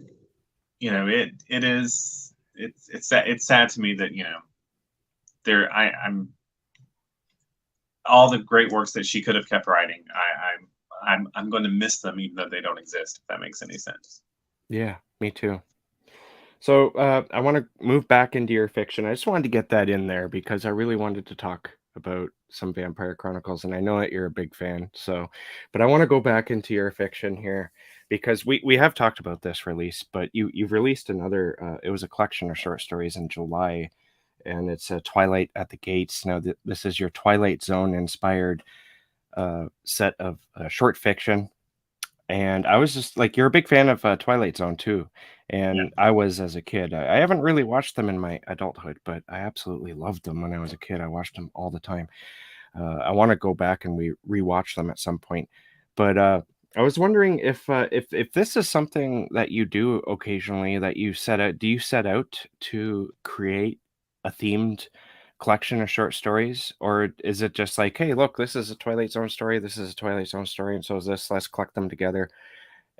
B: it is it's sad to me that there I'm all the great works that she could have kept writing. I'm going to miss them even though they don't exist. If that makes any sense.
A: Yeah, me too. So, I wanna move back into your fiction. I just wanted to get that in there because I really wanted to talk about some Vampire Chronicles, and I know that you're a big fan, so but I wanna go back into your fiction here because we have talked about this release, but you've released another, it was a collection of short stories in July, and it's, Twilight at the Gates. Now, this is your Twilight Zone-inspired, set of, short fiction. And I was just like, you're a big fan of Twilight Zone too,
B: Yeah.
A: and I was as a kid. I haven't really watched them in my adulthood, but I absolutely loved them when I was a kid. I watched them all the time. I want to go back and we rewatch them at some point. But I was wondering if this is something that you do occasionally, that you set out. Do you set out to create a themed collection of short stories, or is it just like, hey, look, this is a Twilight Zone story, this is a Twilight Zone story, and so is this. Let's collect them together.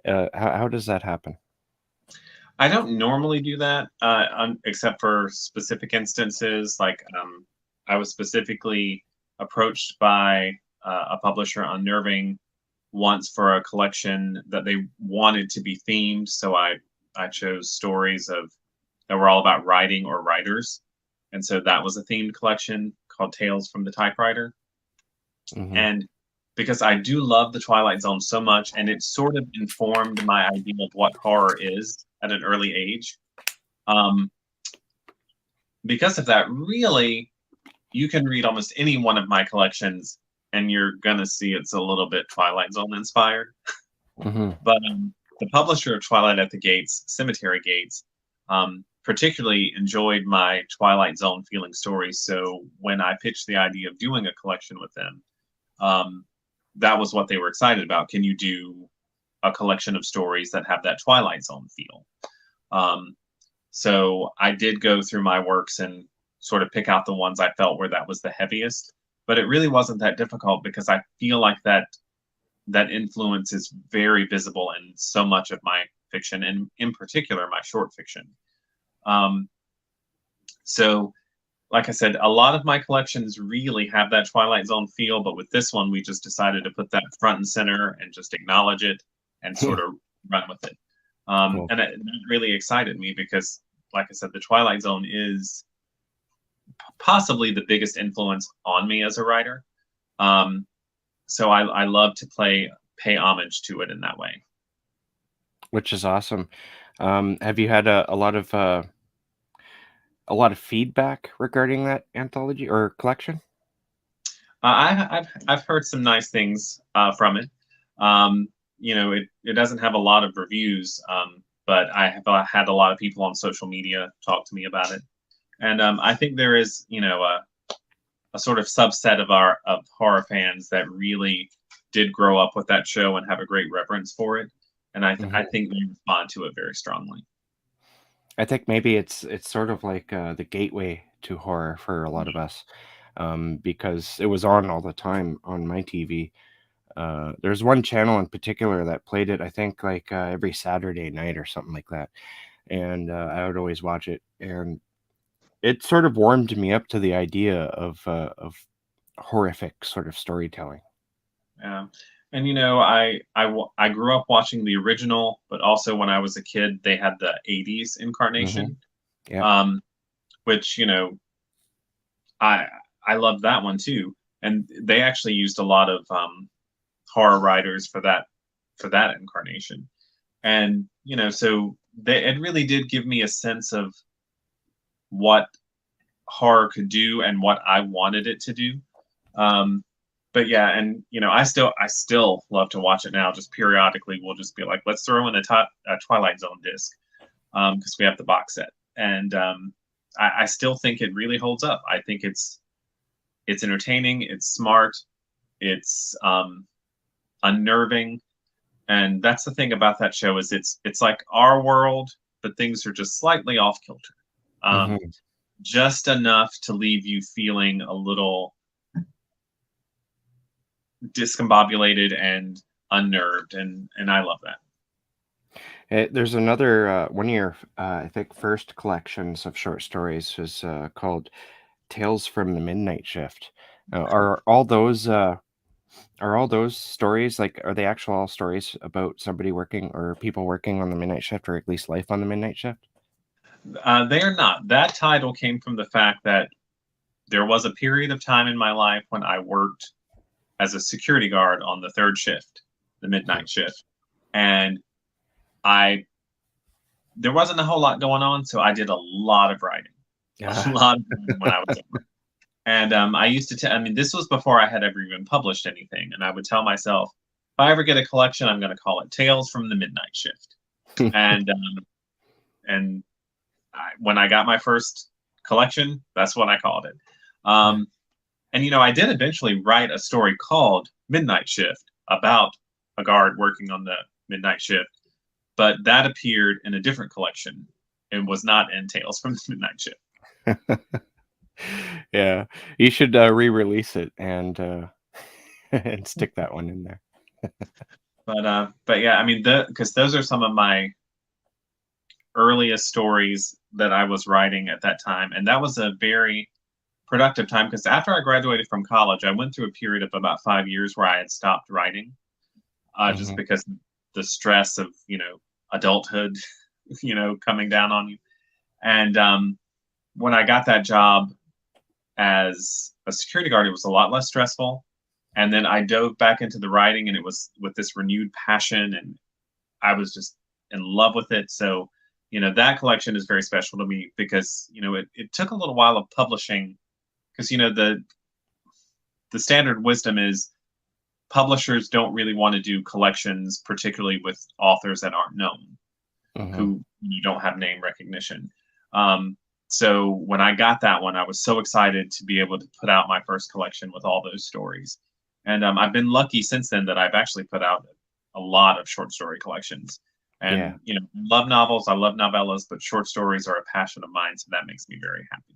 A: How does that happen?
B: I don't normally do that, except for specific instances. Like I was specifically approached by a publisher, Unnerving, once for a collection that they wanted to be themed. So I chose stories of that were all about writing or writers, and so that was a themed collection called Tales from the Typewriter.
A: Hmm.
B: And because I do love the Twilight Zone so much, and it sort of informed my idea of what horror is at an early age. Um, because of that, really, you can read almost any one of my collections, and you're gonna see it's a little bit Twilight Zone inspired.
A: Hmm.
B: But the publisher of Twilight at the Gates, Cemetery Gates, particularly enjoyed my Twilight Zone feeling stories. So when I pitched the idea of doing a collection with them, um, that was what they were excited about. Can you do a collection of stories that have that Twilight Zone feel? Um, so I did go through my works and sort of pick out the ones I felt where that was the heaviest. But it really wasn't that difficult because I feel like that influence is very visible in so much of my fiction, and in particular my short fiction. Um, so like I said, a lot of my collections really have that Twilight Zone feel, but with this one, we just decided to put that front and center and just acknowledge it and sort of run with it.
A: Cool.
B: And that really excited me because, like I said, the Twilight Zone is possibly the biggest influence on me as a writer. Um, so I love to pay homage to it in that way.
A: Which is awesome. Have you had a lot of a lot of feedback regarding that anthology or collection?
B: I've heard some nice things from it. Um, it doesn't have a lot of reviews, but I have had a lot of people on social media talk to me about it, and I think there is a sort of subset of our of horror fans that really did grow up with that show and have a great reverence for it, and I
A: Hmm.
B: think they respond to it very strongly.
A: I think maybe it's sort of like the gateway to horror for a lot of us, because it was on all the time on my TV. There's one channel in particular that played it, I think, like every Saturday night or something like that, and I would always watch it, and it sort of warmed me up to the idea of horrific sort of storytelling.
B: And I grew up watching the original, but also when I was a kid, they had the '80s
A: Hmm.
B: incarnation,
A: Yeah.
B: um, which I I loved that one too. And they actually used a lot of horror writers for that incarnation. And so it really did give me a sense of what horror could do and what I wanted it to do. Um, but yeah, and I still love to watch it now. Just periodically, we'll just be like, let's throw in a Twilight Zone disc because we have the box set, and I still think it really holds up. I think it's entertaining, it's smart, it's unnerving, and that's the thing about that show is it's like our world, but things are just slightly off kilter, um,
A: Hmm.
B: just enough to leave you feeling a little discombobulated and unnerved, and I love that.
A: There's another one of your, I think, first collections of short stories was called "Tales from the Midnight Shift." Are all those stories like are they actual all stories about somebody working or people working on the midnight shift or at least life on the midnight shift?
B: They are not. That title came from the fact that there was a period of time in my life when I worked as a security guard on the third shift, the midnight shift, and I there wasn't a whole lot going on, so I did a lot of writing, a
A: Yeah.
B: lot of writing when I was at work. And I used to tell, I mean, this was before I had ever even published anything. And I would tell myself, if I ever get a collection, I'm going to call it Tales from the Midnight Shift. And when I got my first collection, that's what I called it.
A: Yeah.
B: Um, and I did eventually write a story called Midnight Shift about a guard working on the midnight shift, but that appeared in a different collection and was not in Tales from the Midnight Shift.
A: Yeah. You should re-release it and and stick that one in there.
B: But yeah, I mean, because those are some of my earliest stories that I was writing at that time, and that was a very productive time because after I graduated from college, I went through a period of about 5 years where I had stopped writing, just
A: Hmm.
B: because the stress of adulthood, coming down on you. And when I got that job as a security guard, it was a lot less stressful. And then I dove back into the writing, and it was with this renewed passion, and I was just in love with it. So, that collection is very special to me because, it took a little while of publishing because, the standard wisdom is publishers don't really want to do collections, particularly with authors that aren't known,
A: Hmm.
B: who don't have name recognition. Um, so when I got that one, I was so excited to be able to put out my first collection with all those stories. And I've been lucky since then that I've actually put out a lot of short story collections.
A: Yeah,
B: And love novels, I love novellas, but short stories are a passion of mine, so that makes me very happy.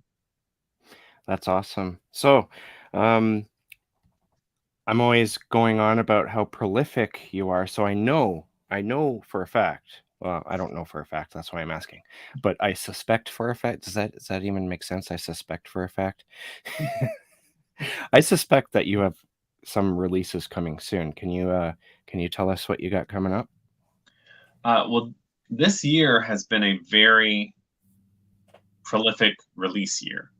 A: that's awesome. So, um, I'm always going on about how prolific you are. So I know for a fact. Well, I don't know for a fact. That's why I'm asking. But I suspect for a fact. Does that even make sense? I suspect for a fact. I suspect that you have some releases coming soon. Can you tell us what you got coming up?
B: Well, this year has been a very prolific release year.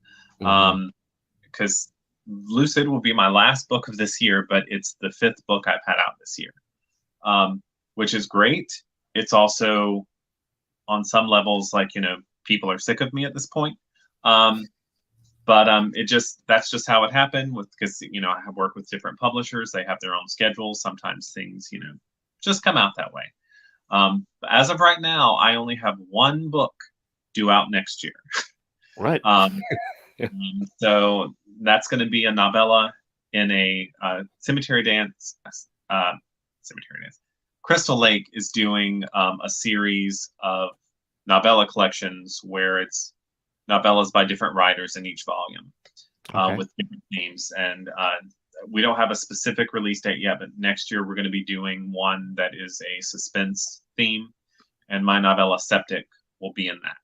A: Hmm.
B: Um, because Lucid will be my last book of this year, but it's the fifth book I've had out this year, which is great. It's also on some levels like people are sick of me at this point, But that's just how it happened with because I have worked with different publishers. They have their own schedules. Sometimes things just come out that way. As of right now, I only have one book due out next year.
A: Right.
B: So that's going to be a novella in a cemetery dance. Cemetery dance. Crystal Lake is doing a series of novella collections where it's novellas by different writers in each volume
A: Okay.
B: with different themes. And we don't have a specific release date yet, but next year we're going to be doing one that is a suspense theme, and my novella Septic will be in that.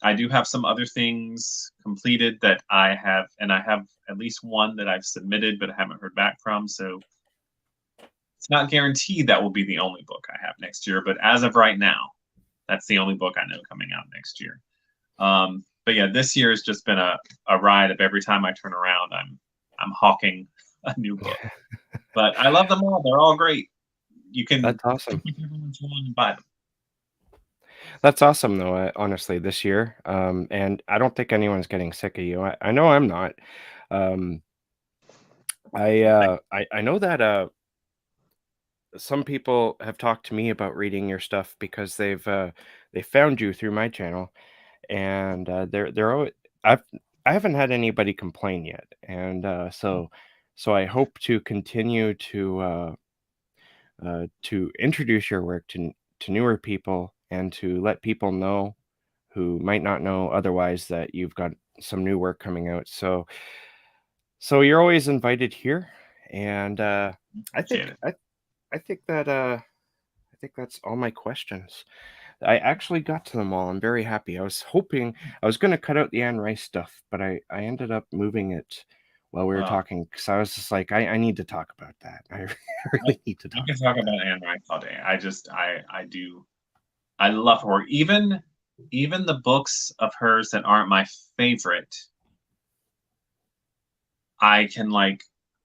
B: I do have some other things completed that I have, and I have at least one that I've submitted but I haven't heard back from. So it's not guaranteed that will be the only book I have next year, but as of right now, that's the only book I know coming out next year. But yeah, this year has just been a ride of every time I turn around, I'm hawking a new book. But I love them all; they're all great. You can
A: That's awesome.
B: pick whichever ones you want and buy them.
A: That's awesome, though. Honestly, this year, and I don't think anyone's getting sick of you. I know I'm not. Um, I know that some people have talked to me about reading your stuff because they found you through my channel, and they're always, I've I haven't had anybody complain yet, and so I hope to continue to introduce your work to newer people and to let people know who might not know otherwise that you've got some new work coming out. So you're always invited here, and I
B: Appreciate
A: think
B: it.
A: I think that I think that's all my questions. I actually got to them all. I'm very happy. I was hoping I was going to cut out the Anne Rice stuff, but I ended up moving it while we were
B: Well,
A: talking because I was just like, I need to talk about that. I
B: I,
A: really need to
B: I
A: talk
B: can talk
A: about that.
B: about Anne Rice all day. I do. I love her work. Even the books of hers that aren't my favorite, I can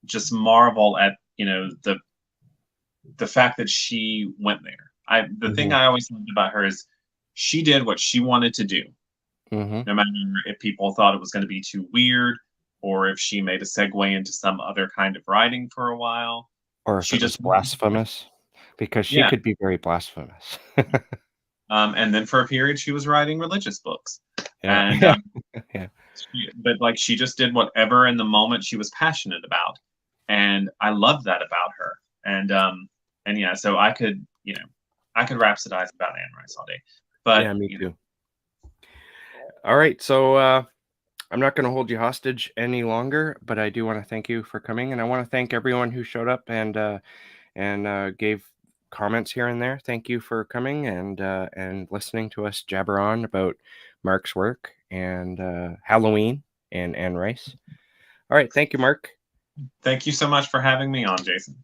B: just marvel at the fact that she went there. The thing
A: Hmm.
B: I always loved about her is she did what she wanted to do,
A: Hmm.
B: no matter if people thought it was going to be too weird or if she made a segue into some other kind of writing for a while.
A: Or if
B: She
A: it was
B: just
A: blasphemous, because she
B: yeah.
A: could be very blasphemous.
B: And then for a period, she was writing religious books,
A: Yeah,
B: and
A: yeah, yeah,
B: but she just did whatever in the moment she was passionate about, and I love that about her. And yeah, so I could rhapsodize about Anne Rice all day, but
A: yeah. Me too. All right, so I'm not going to hold you hostage any longer, but I do want to thank you for coming, and I want to thank everyone who showed up and gave comments here and there. Thank you for coming and listening to us jabber on about Mark's work and Halloween and Anne Rice. All right, thank you, Mark.
B: thank you so much for having me on, Jason.